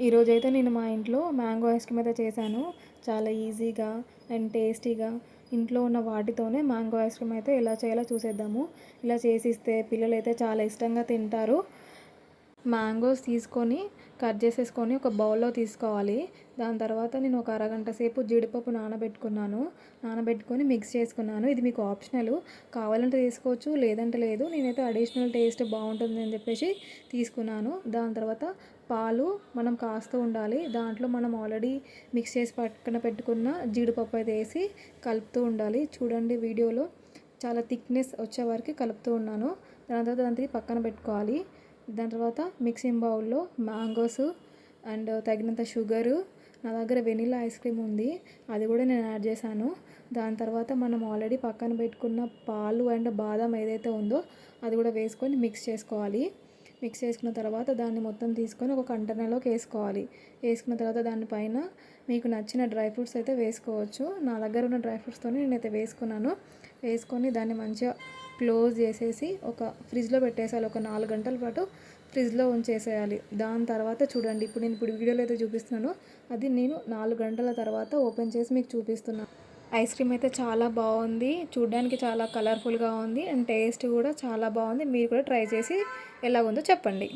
ఈరోజైతే నేను మా ఇంట్లో మ్యాంగో ఐస్ క్రీమ్ అయితే చేశాను. చాలా ఈజీగా అండ్ టేస్టీగా ఇంట్లో ఉన్న వాటితోనే మ్యాంగో ఐస్ క్రీమ్ అయితే ఎలా చేయాలో చూసేద్దాము. ఇలా చేసిస్తే పిల్లలైతే చాలా ఇష్టంగా తింటారు. మ్యాంగోస్ తీసుకొని కట్ చేసేసుకొని ఒక బౌల్లో తీసుకోవాలి. దాని తర్వాత నేను ఒక అరగంట సేపు జీడిపప్పు నానబెట్టుకొని మిక్స్ చేసుకున్నాను. ఇది మీకు ఆప్షనల్, కావాలంటే తీసుకోవచ్చు, లేదంటే లేదు. నేనైతే అడిషనల్ టేస్ట్ బాగుంటుంది అని చెప్పేసి తీసుకున్నాను. దాని తర్వాత పాలు మనం కాస్తూ ఉండాలి. దాంట్లో మనం ఆల్రెడీ మిక్స్ చేసి పక్కన పెట్టుకున్న జీడిపప్పు అయితే వేసి కలుపుతూ ఉండాలి. చూడండి వీడియోలో చాలా థిక్నెస్ వచ్చే వరకు కలుపుతూ ఉన్నాను. దాని తర్వాత దాన్ని పక్కన పెట్టుకోవాలి. దాని తర్వాత మిక్సింగ్ బౌల్లో మ్యాంగోస్ అండ్ తగినంత షుగరు, నా దగ్గర వెనిలా ఐస్ క్రీమ్ ఉంది, అది కూడా నేను యాడ్ చేశాను. దాని తర్వాత మనం ఆల్రెడీ పక్కన పెట్టుకున్న పాలు అండ్ బాదం ఏదైతే ఉందో అది కూడా వేసుకొని మిక్స్ చేసుకోవాలి. మిక్స్ చేసుకున్న తర్వాత దాన్ని మొత్తం తీసుకొని ఒక కంటైనర్లోకి వేసుకోవాలి. వేసుకున్న తర్వాత దానిపైన మీకు నచ్చిన డ్రై ఫ్రూట్స్ అయితే వేసుకోవచ్చు. నా దగ్గర ఉన్న డ్రై ఫ్రూట్స్తో నేనైతే వేసుకున్నాను. వేసుకొని దాన్ని మంచిగా క్లోజ్ చేసేసి ఒక ఫ్రిడ్జ్లో పెట్టేసేయాలి. ఒక 4 గంటల పాటు ఫ్రిడ్జ్లో ఉంచేసేయాలి. దాని తర్వాత చూడండి, ఇప్పుడు వీడియోలో అయితే చూపిస్తున్నాను, అది నేను 4 గంటల తర్వాత ఓపెన్ చేసి మీకు చూపిస్తున్నాను. ఐస్ క్రీమ్ అయితే చాలా బాగుంది, చూడడానికి చాలా కలర్ఫుల్గా ఉంది అండ్ టేస్ట్ కూడా చాలా బాగుంది. మీరు కూడా ట్రై చేసి ఎలా ఉందో చెప్పండి.